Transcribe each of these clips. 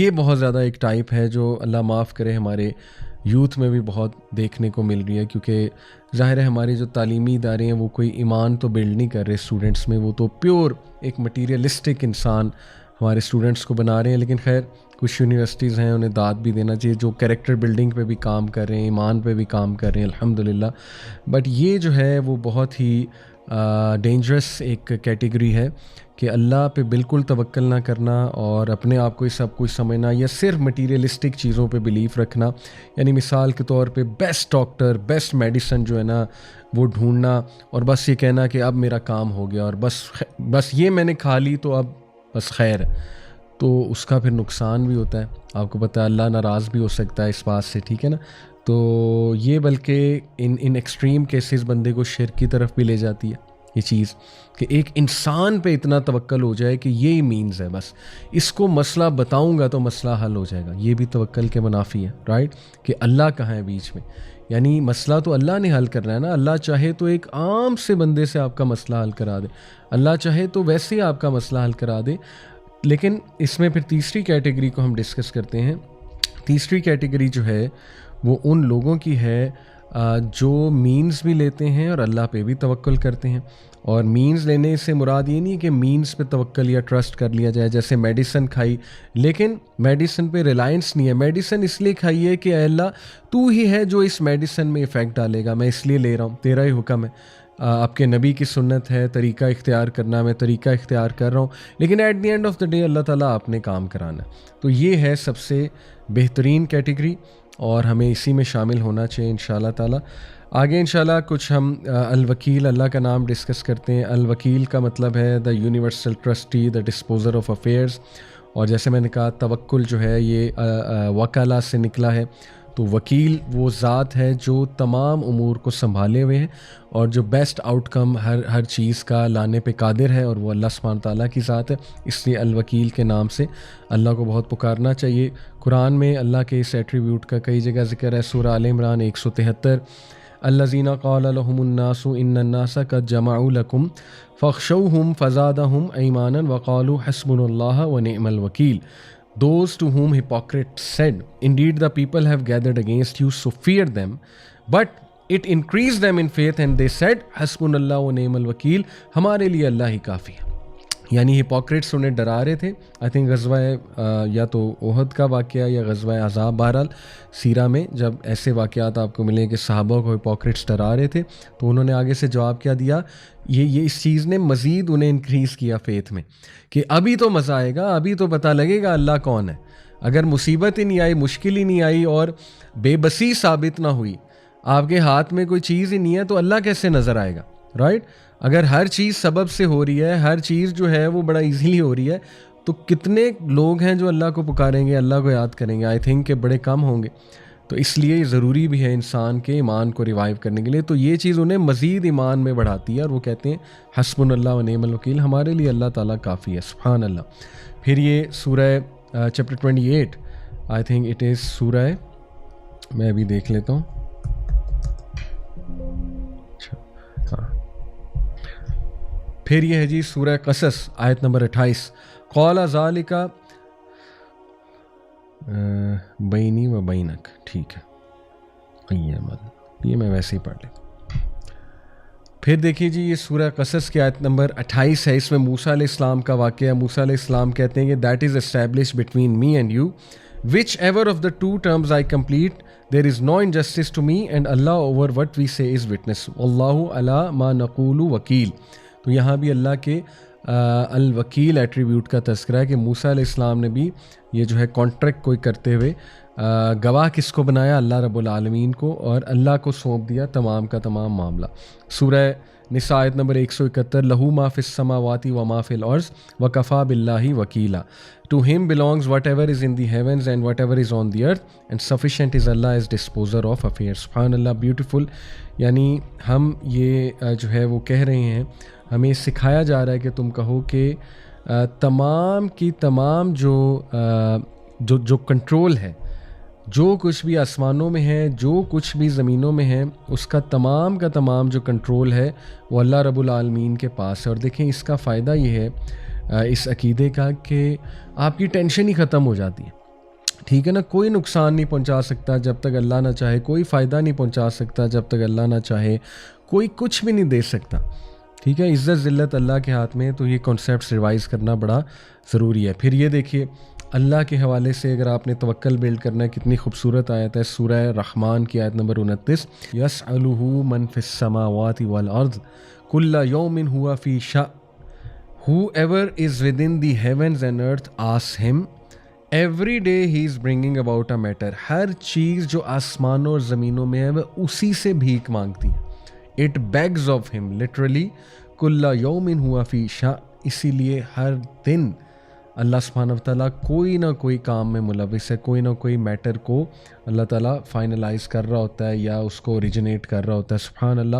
یہ بہت زیادہ ایک ٹائپ ہے جو اللہ معاف کرے ہمارے یوتھ میں بھی بہت دیکھنے کو مل رہی ہے، کیونکہ ظاہر ہے ہمارے جو تعلیمی ادارے ہیں وہ کوئی ایمان تو بلڈ نہیں کر رہے اسٹوڈنٹس میں، وہ تو پیور ایک مٹیریلسٹک انسان ہمارے اسٹوڈنٹس کو بنا رہے ہیں. لیکن خیر کچھ یونیورسٹیز ہیں انہیں داد بھی دینا چاہیے جو کریکٹر بلڈنگ پہ بھی کام کر رہے ہیں، ایمان پہ بھی کام کر رہے ہیں الحمدللہ. بٹ یہ جو ہے وہ بہت ہی ڈینجرس ایک کیٹیگری ہے کہ اللہ پہ بالکل توکل نہ کرنا اور اپنے آپ کو ہی سب کچھ سمجھنا یا صرف مٹیریلسٹک چیزوں پہ بلیف رکھنا. یعنی مثال کے طور پہ بیسٹ ڈاکٹر، بیسٹ میڈیسن جو ہے نا وہ ڈھونڈنا اور بس یہ کہنا کہ اب میرا کام ہو گیا اور بس یہ میں نے کھا لی تو اب بس خیر ہے. تو اس کا پھر نقصان بھی ہوتا ہے، آپ کو پتہ ہے اللہ ناراض بھی ہو سکتا ہے اس بات سے، ٹھیک ہے نا. تو یہ بلکہ ان ایکسٹریم کیسز بندے کو شرک کی طرف بھی لے جاتی ہے یہ چیز کہ ایک انسان پہ اتنا توکل ہو جائے کہ یہی مینز ہے، بس اس کو مسئلہ بتاؤں گا تو مسئلہ حل ہو جائے گا. یہ بھی توکل کے منافی ہے، رائٹ، کہ اللہ کہاں ہے بیچ میں. یعنی مسئلہ تو اللہ نے حل کرنا ہے نا. اللہ چاہے تو ایک عام سے بندے سے آپ کا مسئلہ حل کرا دے، اللہ چاہے تو ویسے ہی آپ کا مسئلہ حل کرا دے. لیکن اس میں پھر تیسری کیٹیگری کو ہم ڈسکس کرتے ہیں. تیسری کیٹیگری جو ہے وہ ان لوگوں کی ہے جو مینز بھی لیتے ہیں اور اللہ پہ بھی توکل کرتے ہیں. اور مینز لینے سے مراد یہ نہیں ہے کہ مینز پہ توکل یا ٹرسٹ کر لیا جائے. جیسے میڈیسن کھائی لیکن میڈیسن پہ ریلائنس نہیں ہے، میڈیسن اس لیے کھائی ہے کہ اے اللہ تو ہی ہے جو اس میڈیسن میں افیکٹ ڈالے گا، میں اس لیے لے رہا ہوں، تیرا ہی حکم ہے، آپ کے نبی کی سنت ہے طریقہ اختیار کرنا، میں طریقہ اختیار کر رہا ہوں. لیکن at the end of the day Allah تعالیٰ آپ نے کام کرانا ہے. تو یہ ہے سب سے بہترین کیٹیگری اور ہمیں اسی میں شامل ہونا چاہیے انشاءاللہ تعالیٰ. آگے انشاءاللہ کچھ ہم الوکیل اللہ کا نام ڈسکس کرتے ہیں. الوکیل کا مطلب ہے the universal trustee, the disposer of affairs. اور جیسے میں نے کہا توکل جو ہے یہ وکالہ سے نکلا ہے. تو وکیل وہ ذات ہے جو تمام امور کو سنبھالے ہوئے ہیں اور جو بیسٹ آؤٹ کم ہر چیز کا لانے پہ قادر ہے، اور وہ اللہ سبحانہ تعالیٰ کی ذات ہے. اس لیے الوکیل کے نام سے اللہ کو بہت پکارنا چاہیے. قرآن میں اللہ کے اس ایٹریبیوٹ کا کئی جگہ ذکر ہے. سورہ آل عمران 173 الذین قال لهم الناس ان الناس قد جمعوا لكم فاخشوهم فزادهم ایمانا وقالوا حسبنا اللہ ونعم الوکیل. Those to whom hypocrites said, indeed the people have gathered against you, so fear them. But it increased them in faith and they said, حسبنا و نعم الوکیل، ہمارے لیے اللہ ہی کافی ہے. یعنی ہپوکریٹس انہیں ڈرا رہے تھے. آئی تھنک غزوہ یا تو احد کا واقعہ یا غزوہ احزاب، بہرحال سیرہ میں جب ایسے واقعات آپ کو ملیں کہ صحابہ کو ہپوکریٹس ڈرا رہے تھے تو انہوں نے آگے سے جواب کیا دیا. یہ اس چیز نے مزید انہیں انکریز کیا فیتھ میں کہ ابھی تو مزہ آئے گا، ابھی تو پتہ لگے گا اللہ کون ہے. اگر مصیبت ہی نہیں آئی، مشکل ہی نہیں آئی اور بے بسی ثابت نہ ہوئی، آپ کے ہاتھ میں کوئی چیز ہی نہیں ہے تو اللہ کیسے نظر آئے گا، رائٹ؟ اگر ہر چیز سبب سے ہو رہی ہے، ہر چیز جو ہے وہ بڑا ایزیلی ہو رہی ہے، تو کتنے لوگ ہیں جو اللہ کو پکاریں گے، اللہ کو یاد کریں گے؟ آئی تھنک کہ بڑے کم ہوں گے. تو اس لیے ضروری بھی ہے انسان کے ایمان کو ریوائیو کرنے کے لیے. تو یہ چیز انہیں مزید ایمان میں بڑھاتی ہے اور وہ کہتے ہیں حسبنا اللہ و نعم الوکیل، ہمارے لیے اللہ تعالیٰ کافی ہے. سبحان اللہ. پھر یہ سورہ chapter 28 I think it is سورہ، میں ابھی دیکھ لیتا ہوں. ہاں، پھر یہ ہے جی سورہ قصص آیت نمبر 28. قال ذالک بینی و بینک، ٹھیک ہے، یہ میں ویسے ہی پڑھ لیتا. پھر دیکھیے جی یہ سورہ قصص کی آیت نمبر 28 ہے. اس میں موسیٰ علیہ السلام کا واقعہ. موسیٰ علیہ السلام کہتے ہیں کہ that is establish between me and you whichever of the two terms I complete there is no injustice to me and اللہ over what we say is witness واللہ علی ما نقول وکیل. تو یہاں بھی اللہ کے الوکیل ایٹریبیوٹ کا تذکرہ ہے کہ موسیٰ علیہ السلام نے بھی یہ جو ہے کانٹریکٹ کوئی کرتے ہوئے گواہ کس کو بنایا؟ اللہ رب العالمین کو، اور اللہ کو سونپ دیا تمام کا تمام معاملہ. سورہ نساء آیت نمبر 171 لہو ما فی السماوات و ما فی الارض وکفی باللہ وکیلا. To him belongs whatever is in the heavens and whatever is on the earth and sufficient is Allah as disposer of affairs. سبحان اللہ، بیوٹیفل. یعنی ہم یہ جو ہے وہ کہہ رہے ہیں، ہمیں سکھایا جا رہا ہے کہ تم کہو کہ تمام کی تمام جو کنٹرول ہے، جو کچھ بھی آسمانوں میں ہے، جو کچھ بھی زمینوں میں ہے، اس کا تمام جو کنٹرول ہے وہ اللہ رب العالمین کے پاس ہے. اور دیکھیں اس کا فائدہ یہ ہے اس عقیدے کا کہ آپ کی ٹینشن ہی ختم ہو جاتی ہے. ٹھیک ہے نا. کوئی نقصان نہیں پہنچا سکتا جب تک اللہ نہ چاہے, کوئی فائدہ نہیں پہنچا سکتا جب تک اللہ نہ چاہے, کوئی کچھ بھی نہیں دے سکتا. ٹھیک ہے, عزت ذلت اللہ کے ہاتھ میں. تو یہ کانسیپٹس ریوائز کرنا بڑا ضروری ہے. پھر یہ دیکھیے اللہ کے حوالے سے اگر آپ نے توکل بلڈ کرنا ہے, کتنی خوبصورت آیت ہے سورہ رحمان کی آیت نمبر 29, یسألہ من فی السماوات والارض کل یوم ہوا فی شأن whoever is within the heavens and earth asks him every day he is bringing about a matter. ہر چیز جو آسمانوں اور زمینوں میں ہے وہ اسی سے بھیک مانگتی ہے. It begs of him literally کل یوم ہوا فی شأن. اسی لیے ہر دن اللہ سبحانہ وتعالیٰ کوئی نہ کوئی کام میں ملوث ہے, کوئی نہ کوئی میٹر کو اللہ تعالیٰ فائنلائز کر رہا ہوتا ہے یا اس کو اوریجنیٹ کر رہا ہوتا ہے. سبحان اللہ.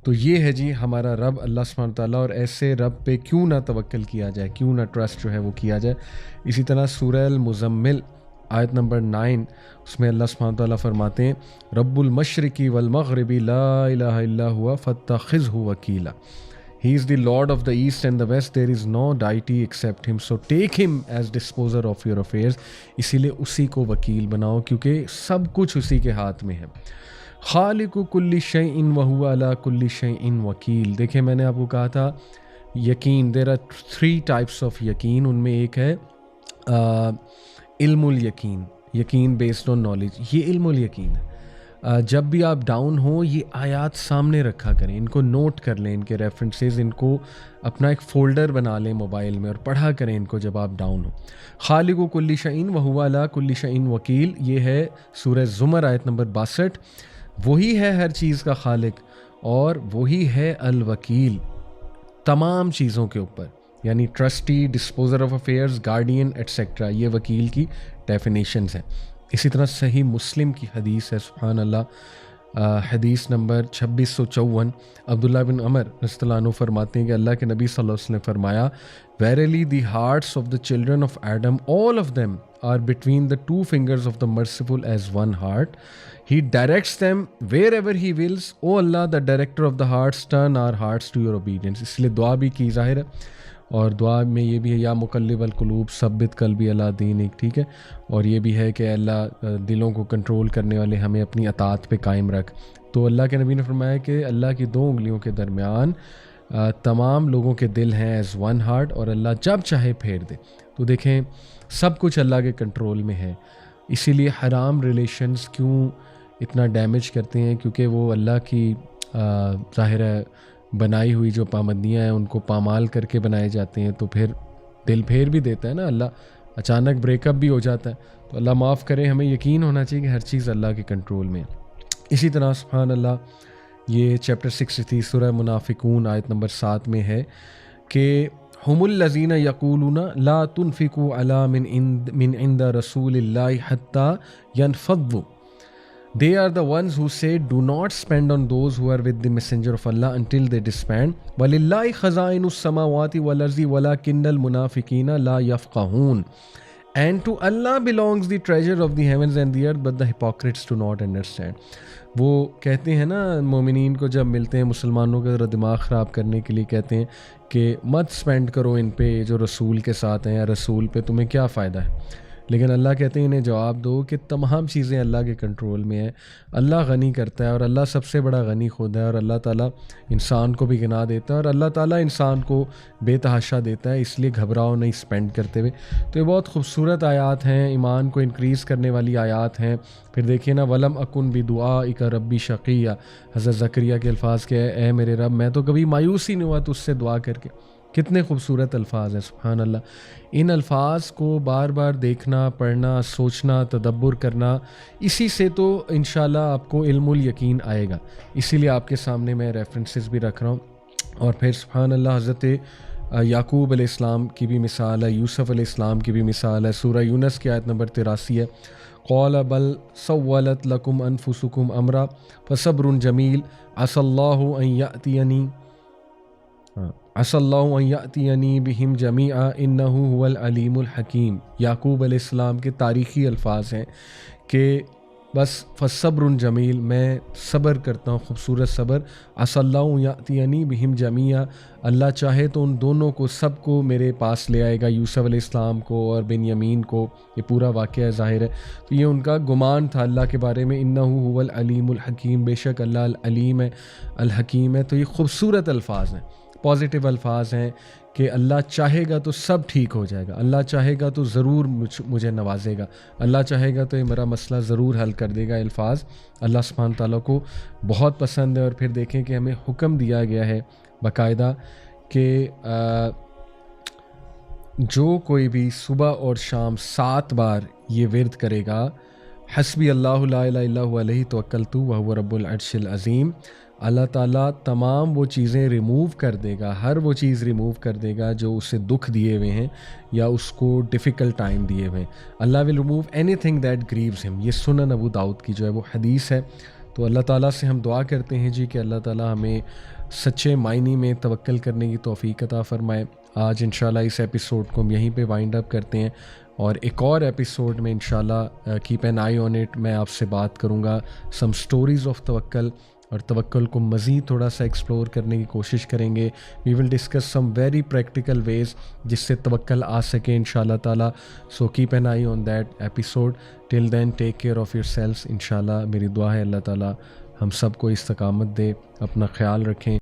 تو یہ ہے جی ہمارا رب اللہ سبحانہ وتعالیٰ, اور ایسے رب پہ کیوں نہ توکل کیا جائے, کیوں نہ ٹرسٹ جو ہے وہ کیا جائے. اسی طرح سورہ المزمل آیت نمبر 9, اس میں اللہ سبحانہ وتعالیٰ فرماتے ہیں رب المشرقی والمغربی لا الہ الا ہوا فاتخذہ وکیلا. He is the Lord of the East and the West. There is no deity except him. So take him as disposer of your affairs. اسی لیے اسی کو وکیل بناؤ کیونکہ سب کچھ اسی کے ہاتھ میں ہے. خالق کل شیء وہو علی کل شیء وکیل. دیکھیں میں نے آپ کو کہا تھا یقین, there are 3 types of یقین. ان میں ایک ہے علم الیقین, یقین بیسڈ آن نالج. یہ علم الیقین ہے. جب بھی آپ ڈاؤن ہوں یہ آیات سامنے رکھا کریں, ان کو نوٹ کر لیں, ان کے ریفرنسز, ان کو اپنا ایک فولڈر بنا لیں موبائل میں اور پڑھا کریں ان کو جب آپ ڈاؤن ہوں. خالق کل شیء وہو علی کل شیء وکیل. یہ ہے سورہ زمر آیت نمبر 62. وہی ہے ہر چیز کا خالق اور وہی ہے الوکیل تمام چیزوں کے اوپر, یعنی trustee, disposer of affairs, guardian etcetera. یہ وکیل کی ڈیفینیشنز ہیں. اسی طرح صحیح مسلم کی حدیث ہے, سبحان اللہ, حدیث نمبر 2654. عبداللہ بن عمر رضی اللہ عنہ فرماتے ہیں کہ اللہ کے نبی صلی اللہ علیہ وسلم نے فرمایا Verily the hearts of the children of Adam, all of them are between the 2 fingers of the merciful as one heart. He directs them wherever he wills. O Allah, the director of the hearts, turn our hearts to your obedience. اس لیے دعا بھی کی ظاہر ہے, اور دعا میں یہ بھی ہے یا مقلب القلوب ثبت قلبی علی دینک. ٹھیک ہے, اور یہ بھی ہے کہ اللہ دلوں کو کنٹرول کرنے والے ہمیں اپنی اطاعت پہ قائم رکھ. تو اللہ کے نبی نے فرمایا کہ اللہ کی 2 انگلیوں کے درمیان تمام لوگوں کے دل ہیں ایز ون ہارٹ, اور اللہ جب چاہے پھیر دے. تو دیکھیں سب کچھ اللہ کے کنٹرول میں ہے. اسی لیے حرام ریلیشنز کیوں اتنا ڈیمیج کرتے ہیں, کیونکہ وہ اللہ کی ظاہر ہے بنائی ہوئی جو پابندیاں ہیں ان کو پامال کر کے بنائے جاتے ہیں. تو پھر دل پھیر بھی دیتا ہے نا اللہ, اچانک بریک اپ بھی ہو جاتا ہے. تو اللہ معاف کرے, ہمیں یقین ہونا چاہیے کہ ہر چیز اللہ کے کنٹرول میں. اسی طرح سبحان اللہ یہ چیپٹر 63 سورہ منافقون آیت نمبر 7 میں ہے کہ ہم الذین یقولون لا تنفقوا علی من عند رسول اللہ حتی ینفضوا. They are the ones who say, do not spend on those who are with the messenger of Allah until they disband. وَلِلَّهِ خَزَائِنُ السَّمَاوَاتِ وَالْأَرْضِ وَلَكِنَّ الْمُنَافِقِينَ لَا يَفْقَهُونَ. And to Allah belongs the treasure of the heavens and the earth, but the hypocrites do not understand. وہ کہتے ہیں نا مومنین کو جب ملتے ہیں مسلمانوں کا دماغ خراب کرنے کے لیے, کہتے ہیں کہ مت سپینڈ کرو ان پہ جو رسول کے ساتھ ہیں, یا رسول پہ تمہیں کیا فائدہ ہے. لیکن اللہ کہتے ہیں انہیں جواب دو کہ تمام چیزیں اللہ کے کنٹرول میں ہیں. اللہ غنی کرتا ہے اور اللہ سب سے بڑا غنی خود ہے, اور اللہ تعالیٰ انسان کو بھی گناہ دیتا ہے, اور اللہ تعالیٰ انسان کو بے تحاشا دیتا ہے. اس لیے گھبراؤ نہیں اسپینڈ کرتے ہوئے. تو یہ بہت خوبصورت آیات ہیں, ایمان کو انکریز کرنے والی آیات ہیں. پھر دیکھیے نا ولم اکن بدعائک ربی شقیہ, حضرت زکریا کے الفاظ کہ اے میرے رب میں تو کبھی مایوس ہی نہیں ہوا تو اس سے دعا کر کے. کتنے خوبصورت الفاظ ہیں سبحان اللہ. ان الفاظ کو بار بار دیکھنا, پڑھنا, سوچنا, تدبر کرنا, اسی سے تو انشاءاللہ آپ کو علم الیقین آئے گا. اسی لیے آپ کے سامنے میں ریفرنسز بھی رکھ رہا ہوں. اور پھر سبحان اللہ حضرت یعقوب علیہ السلام کی بھی مثال ہے, یوسف علیہ السلام کی بھی مثال ہے. سورہ یونس کی آیت نمبر 83 ہے, قال بل سولت لکم انفسکم امرا فصبر جمیل عسى الله ان یأتینی عسى الله ان یأتینی بہم جمیعا انہ هو العلیم الحکیم. یعقوب علیہ السلام کے تاریخی الفاظ ہیں کہ بس فصبر جمیل، میں صبر کرتا ہوں، خوبصورت صبر. عسى اللہ یأتینی بہم جمیعا، اللہ چاہے تو ان دونوں کو سب کو میرے پاس لے آئے گا، یوسف علیہ السلام کو اور بن یمین کو. یہ پورا واقعہ ظاہر ہے. تو یہ ان کا گمان تھا اللہ کے بارے میں. انہ هو العلیم الحکیم، بے شک اللہ العلیم ہے، الحکیم ہے. تو یہ خوبصورت الفاظ ہیں، پازیٹیو الفاظ ہیں کہ اللہ چاہے گا تو سب ٹھیک ہو جائے گا، اللہ چاہے گا تو ضرور مجھے نوازے گا، اللہ چاہے گا تو یہ میرا مسئلہ ضرور حل کر دے گا. الفاظ اللہ سبحانہ تعالیٰ کو بہت پسند ہے. اور پھر دیکھیں کہ ہمیں حکم دیا گیا ہے باقاعدہ کہ جو کوئی بھی صبح اور شام 7 بار یہ ورد کرے گا، حسبی اللہ لا الہ الا هو علیہ توکلت وہو رب العرش العظیم، اللہ تعالیٰ تمام وہ چیزیں ریموو کر دے گا، ہر وہ چیز ریموو کر دے گا جو اسے دکھ دیے ہوئے ہیں یا اس کو ڈیفیکلٹ ٹائم دیے ہوئے ہیں. Allah will remove anything that grieves ہم. یہ سنن ابو داؤد کی جو ہے وہ حدیث ہے. تو اللہ تعالیٰ سے ہم دعا کرتے ہیں جی کہ اللہ تعالیٰ ہمیں سچے معنی میں توکل کرنے کی توفیق عطا فرمائے. آج انشاءاللہ اس ایپیسوڈ کو ہم یہیں پہ وائنڈ اپ کرتے ہیں، اور ایک اور ایپیسوڈ میں انشاءاللہ keep an eye on it, میں آپ سے بات کروں گا سم سٹوریز آف توکل، اور توکل کو مزید تھوڑا سا ایکسپلور کرنے کی کوشش کریں گے. We will discuss some very practical ways جس سے توکل آ سکے انشاءاللہ تعالیٰ. So keep an eye on that episode. Till then take care of yourselves. انشاءاللہ میری دعا ہے اللہ تعالیٰ ہم سب کو استقامت دے. اپنا خیال رکھیں.